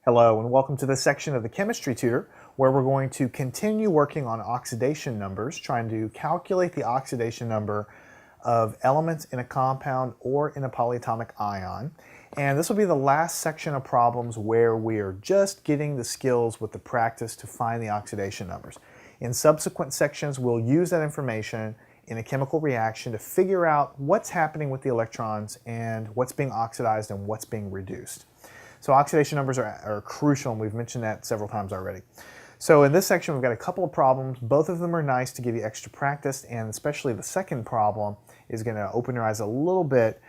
Hello and welcome to this section of the chemistry tutor where we're going to continue working on oxidation numbers, trying to calculate the oxidation number of elements in a compound or in a polyatomic ion. And this will be the last section of problems where we are just getting the skills with the practice to find the oxidation numbers. In subsequent sections, we'll use that information in a chemical reaction to figure out what's happening with the electrons and what's being oxidized and what's being reduced. So oxidation numbers are crucial, and we've mentioned that several times already. So in this section, we've got a couple of problems. Both of them are nice to give you extra practice, and especially the second problem is going to open your eyes a little bit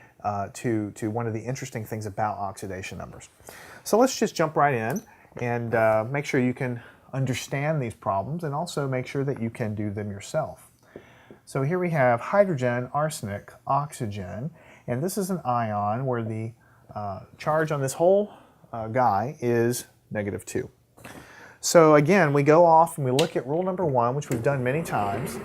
to one of the interesting things about oxidation numbers. So let's just jump right in and make sure you can understand these problems and also make sure that you can do them yourself. So here we have hydrogen, arsenic, oxygen, and this is an ion where the charge on this whole guy is -2. So again, we go off and we look at rule number 1, which we've done many times,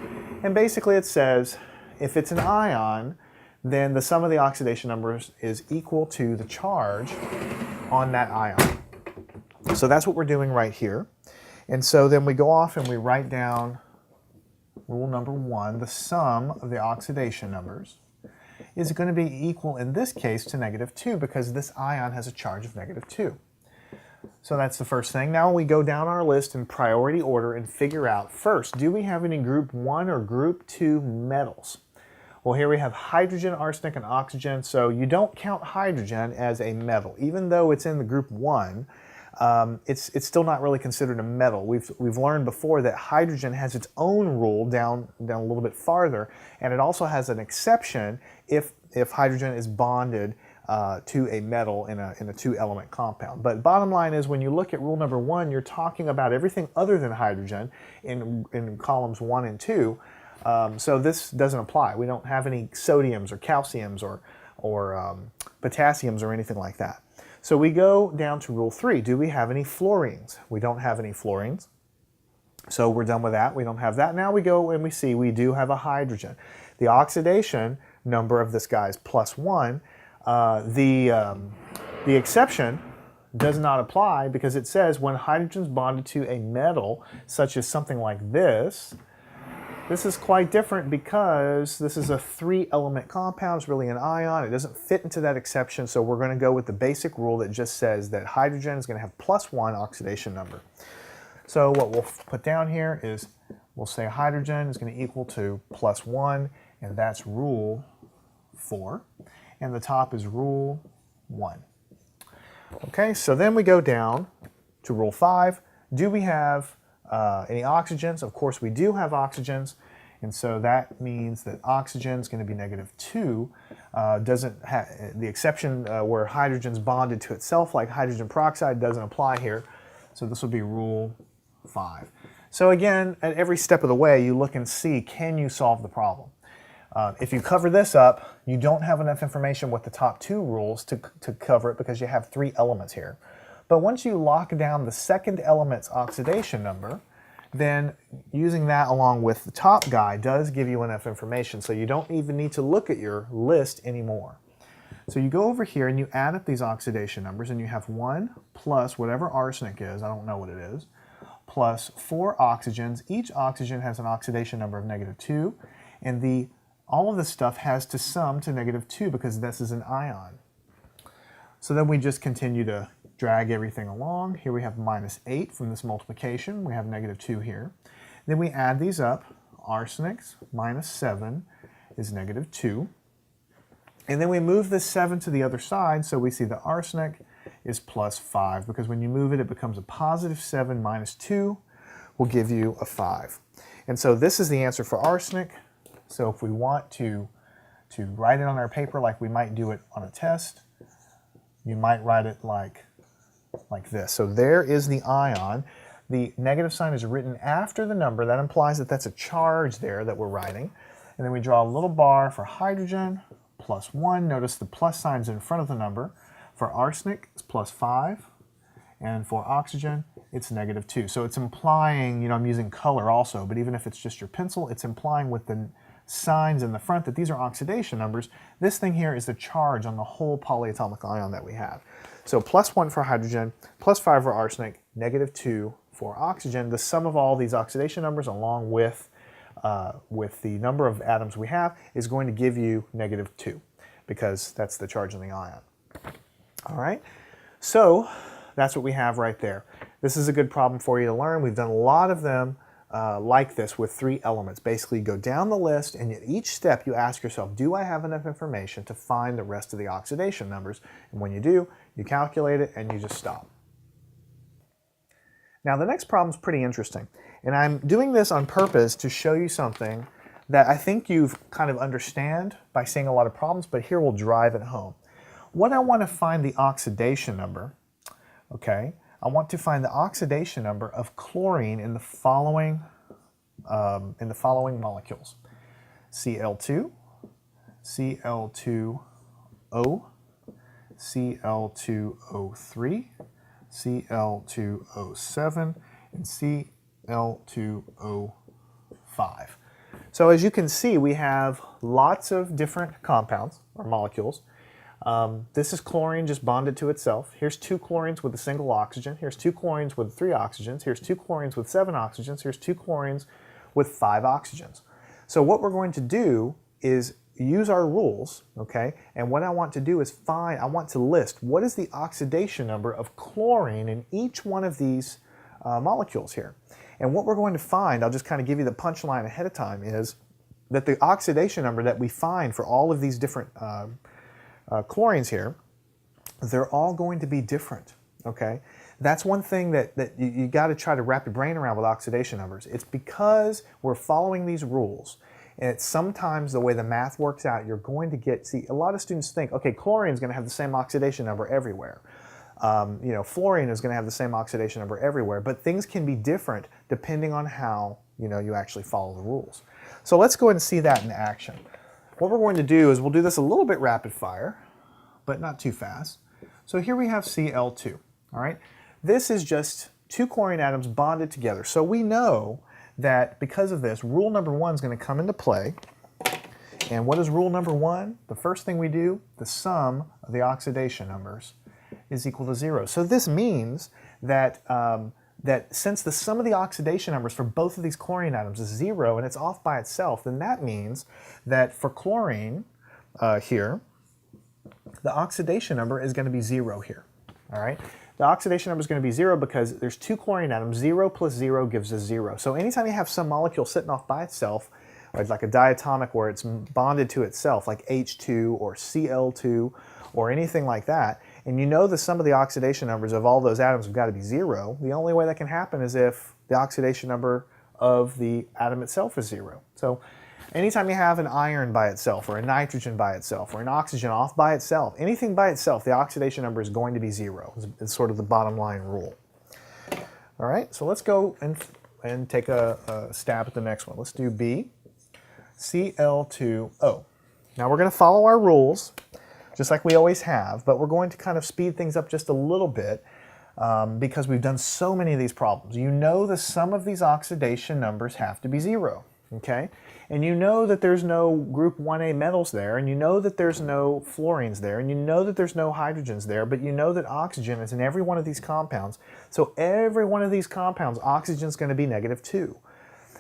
and basically it says if it's an ion, then the sum of the oxidation numbers is equal to the charge on that ion. So that's what we're doing right here. And so then we go off and we write down rule number 1, the sum of the oxidation numbers is going to be equal in this case to -2 because this ion has a charge of -2. So that's the first thing. Now we go down our list in priority order and figure out first, do we have any group 1 or group 2 metals? Well, here we have hydrogen, arsenic, and oxygen, so you don't count hydrogen as a metal. Even though it's in the group 1, it's still not really considered a metal. We've learned before that hydrogen has its own rule down a little bit farther, and it also has an exception if hydrogen is bonded to a metal in a two-element compound. But bottom line is, when you look at rule number 1, you're talking about everything other than hydrogen in columns 1 and 2. So this doesn't apply. We don't have any sodiums or calciums or potassiums or anything like that. So we go down to rule 3. Do we have any fluorines? We don't have any fluorines. So we're done with that. We don't have that. Now we go and we see we do have a hydrogen. The oxidation number of this guy is +1. The exception does not apply because it says when hydrogen is bonded to a metal, such as something like this, this is quite different because this is a 3-element compound. It's really an ion. It doesn't fit into that exception, so we're going to go with the basic rule that just says that hydrogen is going to have +1 oxidation number. So what we'll put down here is we'll say hydrogen is going to equal to +1, and that's rule 4. And the top is rule 1. Okay, so then we go down to rule 5. Do we have any oxygens? Of course we do have oxygens, and so that means that oxygen is going to be -2. The exception where hydrogen's bonded to itself, like hydrogen peroxide, doesn't apply here. So this will be rule 5. So again, at every step of the way, you look and see, can you solve the problem? If you cover this up, you don't have enough information with the top 2 rules to cover it because you have 3 elements here. But once you lock down the second element's oxidation number, then using that along with the top guy does give you enough information, so you don't even need to look at your list anymore. So you go over here and you add up these oxidation numbers, and you have 1 plus whatever arsenic is, I don't know what it is, plus 4 oxygens. Each oxygen has an oxidation number of -2, and all of this stuff has to sum to -2 because this is an ion. So then we just continue to drag everything along. Here we have -8 from this multiplication. We have -2 here. Then we add these up. Arsenic -7 is -2. And then we move this 7 to the other side, so we see the arsenic is +5, because when you move it, it becomes a +7 minus 2 will give you a 5. And so this is the answer for arsenic. So if we want to write it on our paper like we might do it on a test, you might write it like this. So there is the ion. The negative sign is written after the number. That implies that that's a charge there that we're writing. And then we draw a little bar for hydrogen, +1. Notice the plus sign's in front of the number. For arsenic, it's +5. And for oxygen, it's -2. So it's implying, I'm using color also, but even if it's just your pencil, it's implying with the signs in the front that these are oxidation numbers. This thing here is the charge on the whole polyatomic ion that we have. So +1 for hydrogen, +5 for arsenic, -2 for oxygen. The sum of all these oxidation numbers along with the number of atoms we have is going to give you -2 because that's the charge in the ion. All right, so that's what we have right there. This is a good problem for you to learn. We've done a lot of them like this with 3 elements. Basically, you go down the list, and at each step you ask yourself, do I have enough information to find the rest of the oxidation numbers? And when you do, you calculate it and you just stop. Now the next problem is pretty interesting, and I'm doing this on purpose to show you something that I think you've kind of understand by seeing a lot of problems, but here we'll drive it home. What I want to find the oxidation number, okay, I want to find the oxidation number of chlorine in the following molecules: Cl2, Cl2O, Cl2O3, Cl2O7, and Cl2O5. So as you can see, we have lots of different compounds or molecules. This is chlorine just bonded to itself. Here's 2 chlorines with a single oxygen. Here's 2 chlorines with 3 oxygens. Here's 2 chlorines with 7 oxygens. Here's 2 chlorines with 5 oxygens. So what we're going to do is use our rules, okay? And what I want to do is I want to list what is the oxidation number of chlorine in each one of these molecules here. And what we're going to find, I'll just kind of give you the punchline ahead of time, is that the oxidation number that we find for all of these different chlorines here, they're all going to be different, okay? That's one thing that you got to try to wrap your brain around with oxidation numbers. It's because we're following these rules. And it's sometimes the way the math works out, you're going to get, see, a lot of students think, okay, chlorine is going to have the same oxidation number everywhere. You know, fluorine is going to have the same oxidation number everywhere, but things can be different depending on how, you know, you actually follow the rules. So let's go ahead and see that in action. What we're going to do is we'll do this a little bit rapid fire, but not too fast. So here we have Cl2, all right? This is just 2 chlorine atoms bonded together. So we know that because of this, rule number 1 is going to come into play. And what is rule number 1? The first thing we do, the sum of the oxidation numbers is equal to 0. So this means that, that since the sum of the oxidation numbers for both of these chlorine atoms is 0 and it's off by itself, then that means that for chlorine here, the oxidation number is going to be 0 here, all right? The oxidation number is going to be 0 because there's 2 chlorine atoms. 0 plus 0 gives us 0. So anytime you have some molecule sitting off by itself, or it's like a diatomic where it's bonded to itself, like H2 or Cl2 or anything like that, and you know the sum of the oxidation numbers of all those atoms have got to be 0, the only way that can happen is if the oxidation number of the atom itself is 0. So anytime you have an iron by itself, or a nitrogen by itself, or an oxygen off by itself, anything by itself, the oxidation number is going to be 0. It's sort of the bottom line rule. All right, so let's go and take a stab at the next one. Let's do B, Cl2O. Now we're going to follow our rules, just like we always have, but we're going to kind of speed things up just a little bit because we've done so many of these problems. You know the sum of these oxidation numbers have to be 0, okay? And you know that there's no group 1A metals there, and you know that there's no fluorines there, and you know that there's no hydrogens there, but you know that oxygen is in every one of these compounds. So every one of these compounds, oxygen is going to be -2.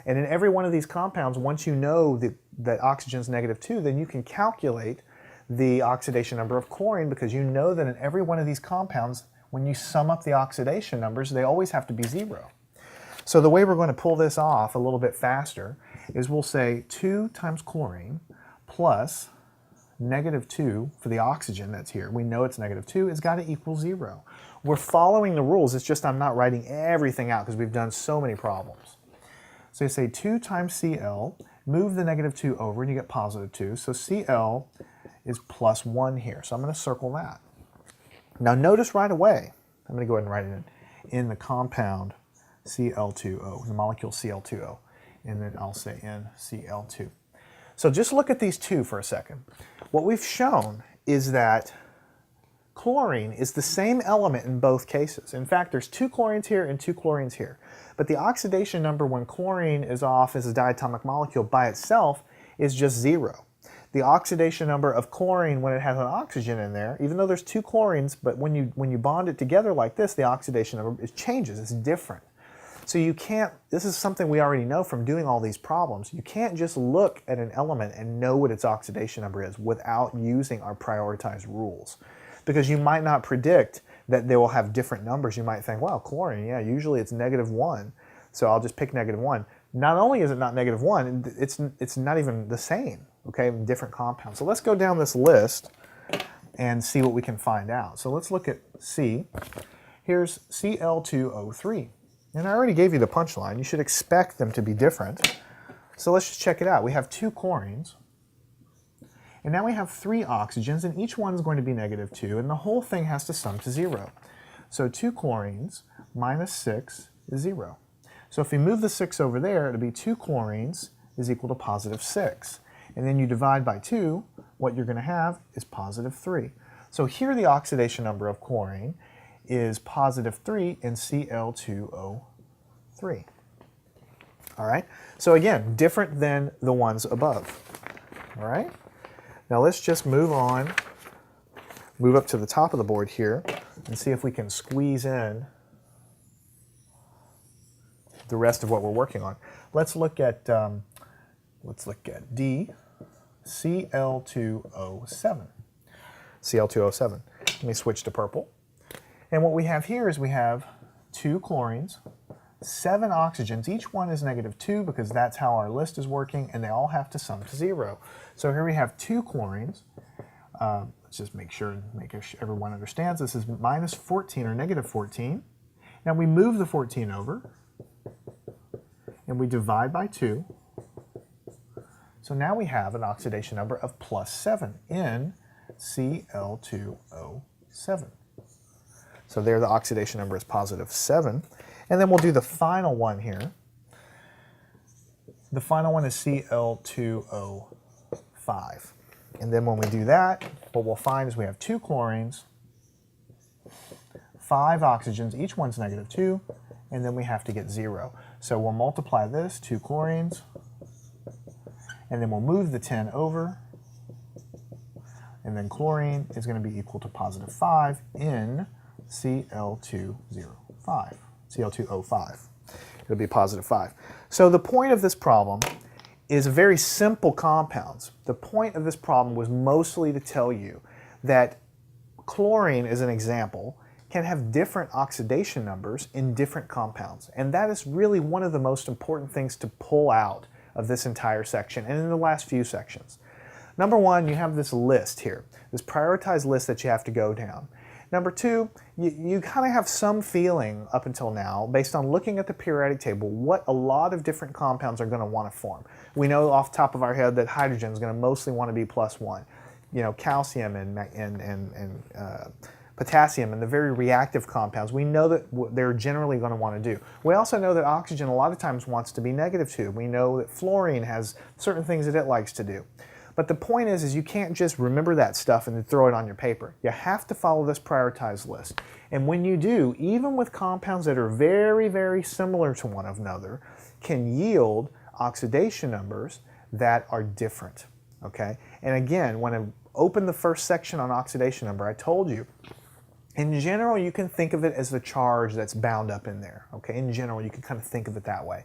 And in every one of these compounds, once you know that oxygen is -2, then you can calculate the oxidation number of chlorine because you know that in every one of these compounds, when you sum up the oxidation numbers, they always have to be 0. So the way we're going to pull this off a little bit faster is we'll say 2 times chlorine plus -2 for the oxygen that's here. We know it's -2. It's got to equal 0. We're following the rules. It's just I'm not writing everything out because we've done so many problems. So you say 2 times Cl, move the -2 over and you get +2. So Cl is +1 here. So I'm going to circle that. Now notice right away, I'm going to go ahead and write it in the compound Cl2O, the molecule Cl2O, and then I'll say in Cl2. So just look at these two for a second. What we've shown is that chlorine is the same element in both cases. In fact, there's 2 chlorines here and 2 chlorines here. But the oxidation number when chlorine is off as a diatomic molecule by itself is just 0. the oxidation number of chlorine when it has an oxygen in there, even though there's two chlorines, but when you bond it together like this, the oxidation number, it changes, it's different. So you can't, this is something we already know from doing all these problems, you can't just look at an element and know what its oxidation number is without using our prioritized rules. Because you might not predict that they will have different numbers. You might think, well, chlorine, yeah, usually it's -1, so I'll just pick -1. Not only is it not -1, it's not even the same, okay, different compounds. So let's go down this list and see what we can find out. So let's look at C. Here's Cl2O3. And I already gave you the punchline. You should expect them to be different. So let's just check it out. We have 2 chlorines. And now we have 3 oxygens, and each one is going to be -2, and the whole thing has to sum to 0. So 2 chlorines minus 6 is 0. So if we move the 6 over there, it'll be 2 chlorines is equal to +6. And then you divide by 2, what you're going to have is +3. So here the oxidation number of chlorine is +3 in Cl2O3. All right? So again, different than the ones above. All right? Now let's just move on, move up to the top of the board here, and see if we can squeeze in the rest of what we're working on. Let's look at D, Cl2O7. Cl2O7. Let me switch to purple. And what we have here is we have 2 chlorines, 7 oxygens. Each one is -2 because that's how our list is working, and they all have to sum to 0. So here we have 2 chlorines. Let's just make sure everyone understands this is -14 or -14. Now we move the 14 over, and we divide by 2. So now we have an oxidation number of +7 in Cl2O7. So there the oxidation number is +7. And then we'll do the final one here. The final one is Cl2O5. And then when we do that, what we'll find is we have 2 chlorines, 5 oxygens, each one's -2, and then we have to get 0. So we'll multiply this, 2 chlorines, and then we'll move the 10 over, and then chlorine is going to be equal to +5 in Cl2O5. It'll be +5. So the point of this problem is very simple compounds. The point of this problem was mostly to tell you that chlorine, as an example, can have different oxidation numbers in different compounds. And that is really one of the most important things to pull out of this entire section and in the last few sections. Number one, you have this list here, this prioritized list that you have to go down. Number two, you kind of have some feeling up until now, based on looking at the periodic table, what a lot of different compounds are going to want to form. We know off the top of our head that hydrogen is going to mostly want to be +1. You know, calcium and potassium and the very reactive compounds, we know that they're generally going to want to do. We also know that oxygen a lot of times wants to be -2. We know that fluorine has certain things that it likes to do. But the point is you can't just remember that stuff and then throw it on your paper. You have to follow this prioritized list. And when you do, even with compounds that are very, very similar to one another, can yield oxidation numbers that are different, okay? And again, when I opened the first section on oxidation number, I told you, in general, you can think of it as the charge that's bound up in there, okay? In general, you can kind of think of it that way.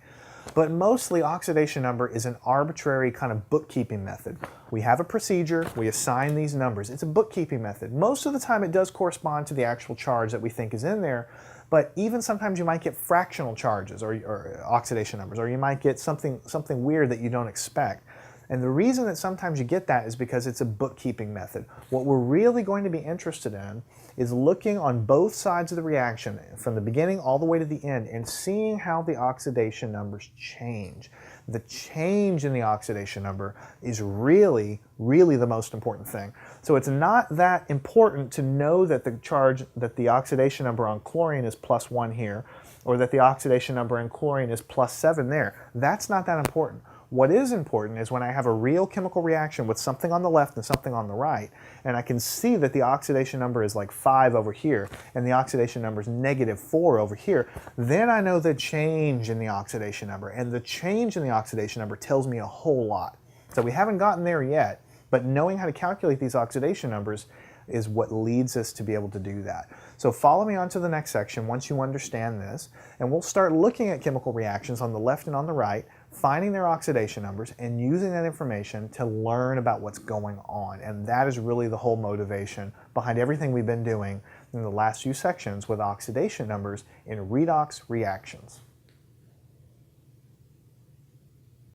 But mostly, oxidation number is an arbitrary kind of bookkeeping method. We have a procedure, we assign these numbers. It's a bookkeeping method. Most of the time, it does correspond to the actual charge that we think is in there, but even sometimes you might get fractional charges or oxidation numbers, or you might get something weird that you don't expect. And the reason that sometimes you get that is because it's a bookkeeping method. What we're really going to be interested in is looking on both sides of the reaction, from the beginning all the way to the end, and seeing how the oxidation numbers change. The change in the oxidation number is really, really the most important thing. So it's not that important to know that the oxidation number on chlorine is +1 here, or that the oxidation number in chlorine is +7 there. That's not that important. What is important is when I have a real chemical reaction with something on the left and something on the right, and I can see that the oxidation number is like 5 over here, and the oxidation number is -4 over here, then I know the change in the oxidation number, and the change in the oxidation number tells me a whole lot. So we haven't gotten there yet, But knowing how to calculate these oxidation numbers is what leads us to be able to do that. So follow me on to the next section once you understand this, and we'll start looking at chemical reactions on the left and on the right, finding their oxidation numbers and using that information to learn about what's going on. And that is really the whole motivation behind everything we've been doing in the last few sections with oxidation numbers in redox reactions.